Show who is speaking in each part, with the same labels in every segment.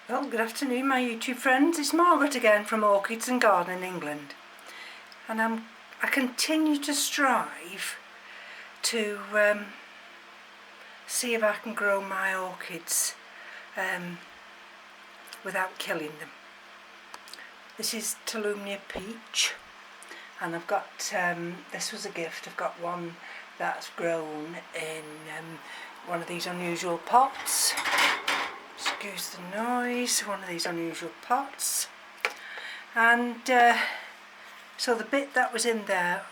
Speaker 1: Well, good afternoon my YouTube friends, it's Margaret again from Orchids and Garden in England, and I continue to strive to see if I can grow my orchids without killing them. This is Tolumnia Peach, and I've got, this was a gift, I've got one that's grown in one of these unusual pots. Excuse the noise, one of these unusual pots, and so the bit that was in there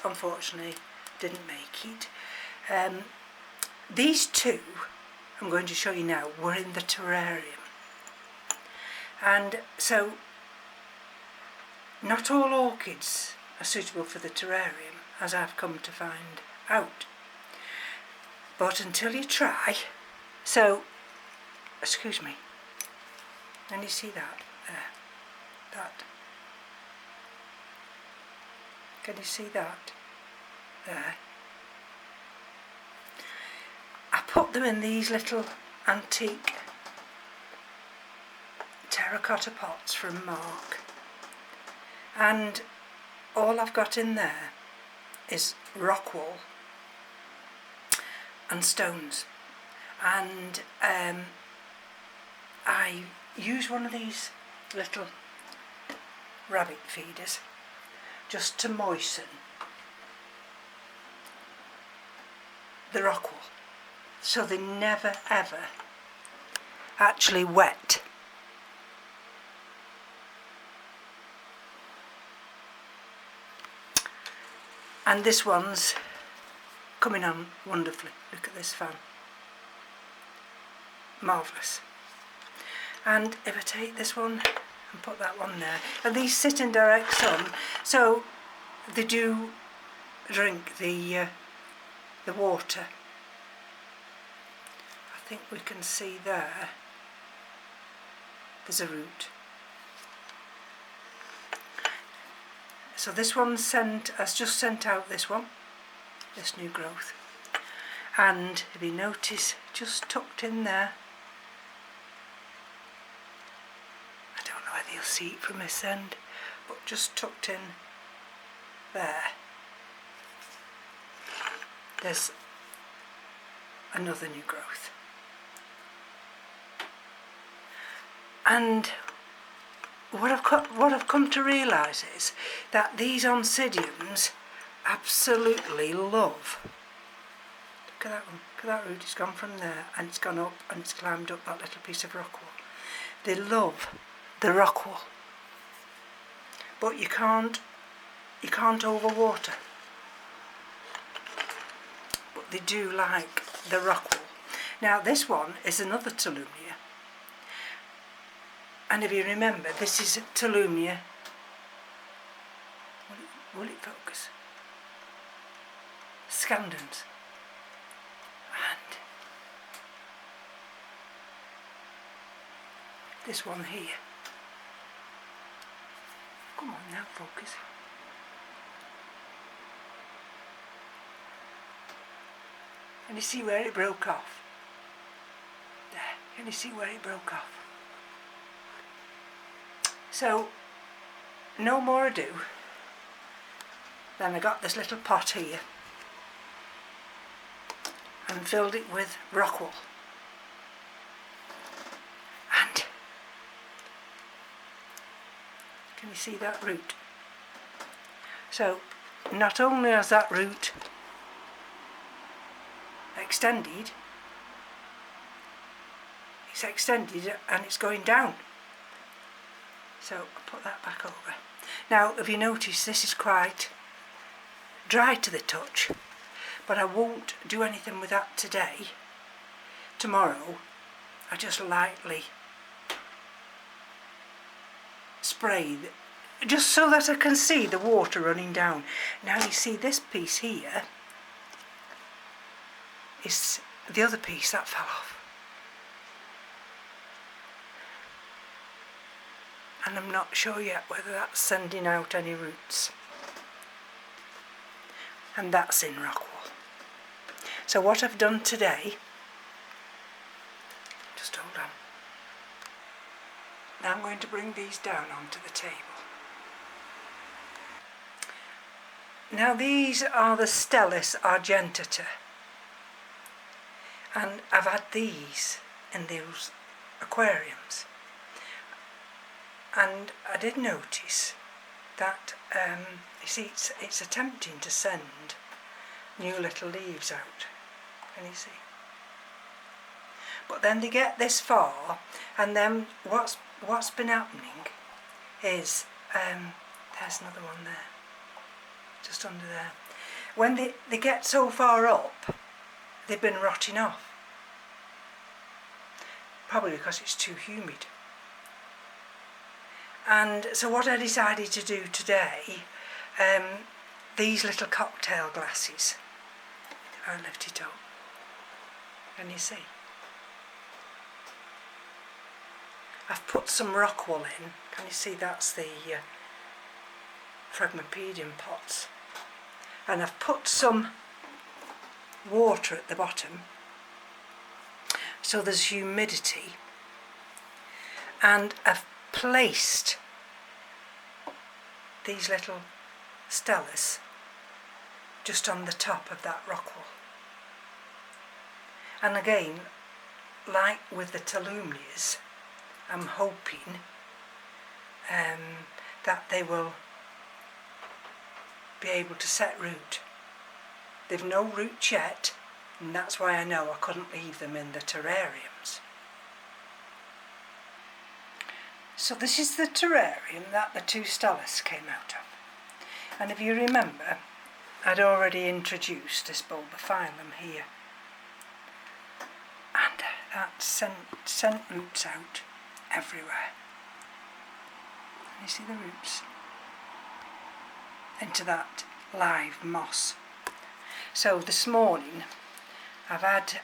Speaker 1: unfortunately didn't make it. These two I'm going to show you now were in the terrarium, and so not all orchids are suitable for the terrarium, as I've come to find out, but until you try. So excuse me, can you see that there? That, can you see that there? I put them in these little antique terracotta pots from Mark, and all I've got in there is rock wool and stones, and I use one of these little rabbit feeders just to moisten the rock wool, so they never ever actually wet. And this one's coming on wonderfully. Look at this fan, marvellous. And if I take this one and put that one there, and these sit in direct sun, so they do drink the water. I think we can see there, there's a root. So this one has just sent out this one, this new growth, and if you notice, just tucked in there, you'll see it from this end, but just tucked in there, there's another new growth. And what I've come to realise is that these oncidiums absolutely love, look at that one, look at that root, it's gone from there and it's gone up and it's climbed up that little piece of rock wool. They love the rock wool, but you can't overwater, but they do like the rock wool. Now this one is another Tolumnia, and if you remember, this is Tolumnia, will it focus, scandens, and this one here. Come on now, focus. Can you see where it broke off? There, can you see where it broke off? So, no more ado, then I got this little pot here and filled it with rock wool. Can you see that root? So not only has that root extended, it's extended and it's going down. So I'll put that back over. Now if you notice, this is quite dry to the touch, but I won't do anything with that today. Tomorrow I just lightly spray, just so that I can see the water running down. Now you see this piece here is the other piece that fell off, and I'm not sure yet whether that's sending out any roots, and that's in rock wool. So what I've done today, just hold on, Now I'm going to bring these down onto the table. Now these are the Stelis argentata, and I've had these in those aquariums, and I did notice that you see it's attempting to send new little leaves out. Can you see? But then they get this far, and then what's been happening is there's another one there, just under there. When they get so far up, they've been rotting off, probably because it's too humid. And so what I decided to do today, these little cocktail glasses, I'll lift it up, can you see? I've put some rock wool in, can you see that's the Phragmipedium pots, and I've put some water at the bottom so there's humidity, and I've placed these little Stelis just on the top of that rock wool. And again, like with the Tolumnias, I'm hoping that they will be able to set root. They've no roots yet, and that's why I know I couldn't leave them in the terrariums. So this is the terrarium that the two Stelis came out of. And if you remember, I'd already introduced this bulbophyllum here. And that sent roots out everywhere. And you see the roots into that live moss. So this morning I've had,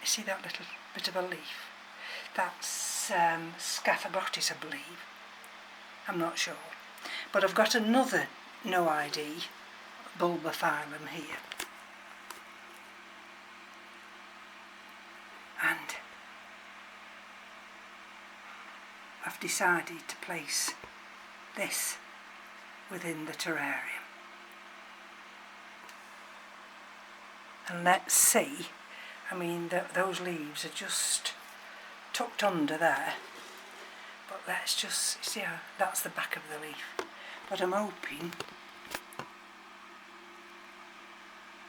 Speaker 1: you see that little bit of a leaf? That's Scaphoglottis, I believe. I'm not sure. But I've got another no ID bulbophyllum here. And I've decided to place this within the terrarium. And let's see, I mean those leaves are just tucked under there, but let's just see how that's the back of the leaf. But I'm hoping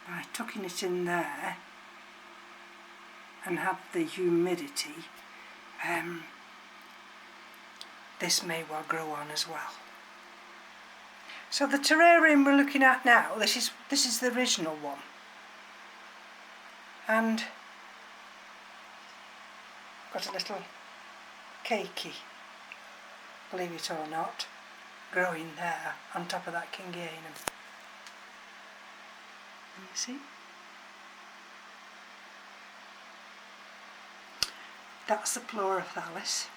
Speaker 1: by tucking it in there and have the humidity, this may well grow on as well. So the terrarium we're looking at now, this is the original one, and got a little keiki, believe it or not, growing there on top of that Kingianum. Can you see? That's the Chlorophyllus.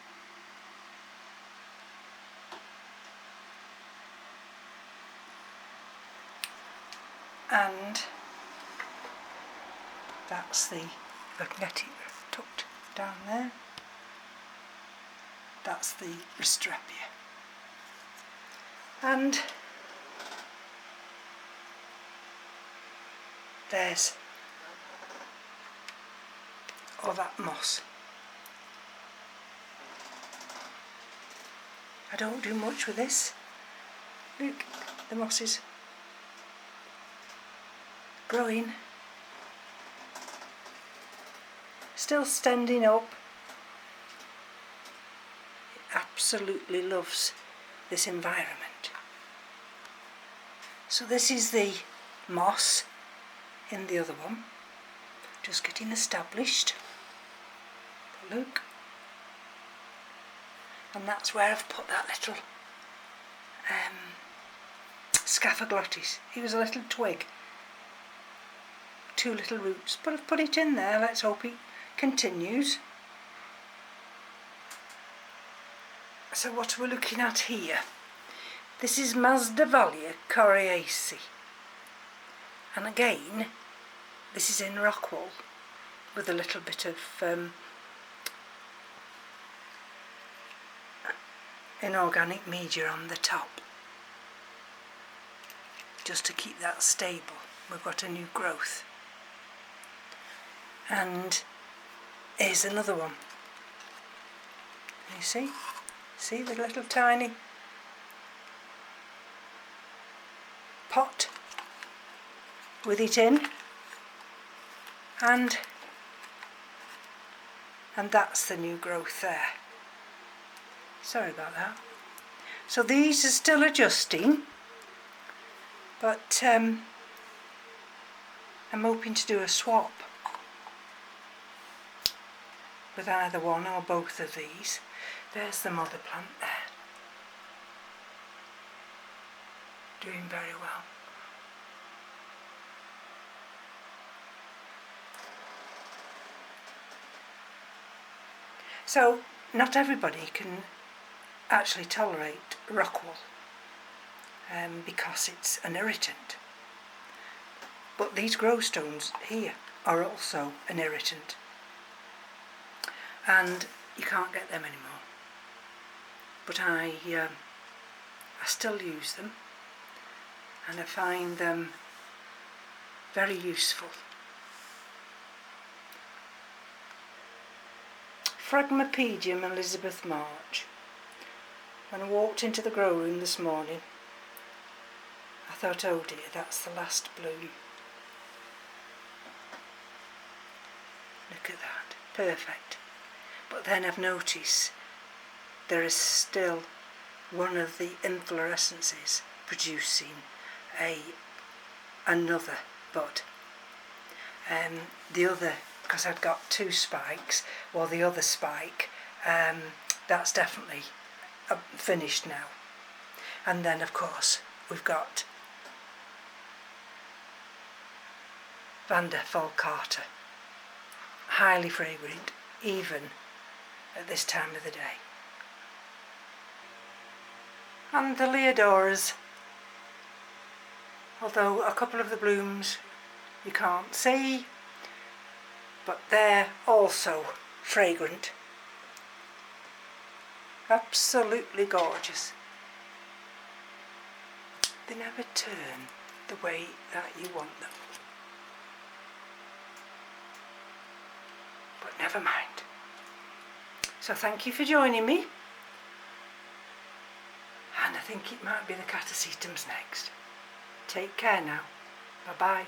Speaker 1: And that's the Magnetic tucked down there. That's the Restrepia. And there's all that moss. I don't do much with this. Look, the moss is growing. Still standing up. It absolutely loves this environment. So this is the moss in the other one, just getting established. Look. And that's where I've put that little Scaphoglottis. He was a little twig, two little roots, but I've put it in there. Let's hope it continues. So what we're looking at here, this is Masdevallia coriaceae, and again this is in rock wool with a little bit of inorganic media on the top, just to keep that stable. We've got a new growth. And here's another one. You see the little tiny pot with it in, and that's the new growth there. Sorry about that. So these are still adjusting, but I'm hoping to do a swap with either one or both of these. There's the mother plant there, doing very well. So not everybody can actually tolerate rockwool because it's an irritant. But these grow stones here are also an irritant, and you can't get them anymore. But I still use them, and I find them very useful. Phragmipedium Elizabeth March. When I walked into the grow room this morning, I thought, oh dear, that's the last bloom. Look at that, perfect. But then I've noticed there is still one of the inflorescences producing another bud. The other, because I'd got two spikes, well, the other spike, that's definitely finished now. And then of course we've got Vanda Falcata, highly fragrant even at this time of the day. And the Leodoras, although a couple of the blooms you can't see, but they're also fragrant. Absolutely gorgeous. They never turn the way that you want them. But never mind. So thank you for joining me. And I think it might be the catasetums next. Take care now. Bye bye.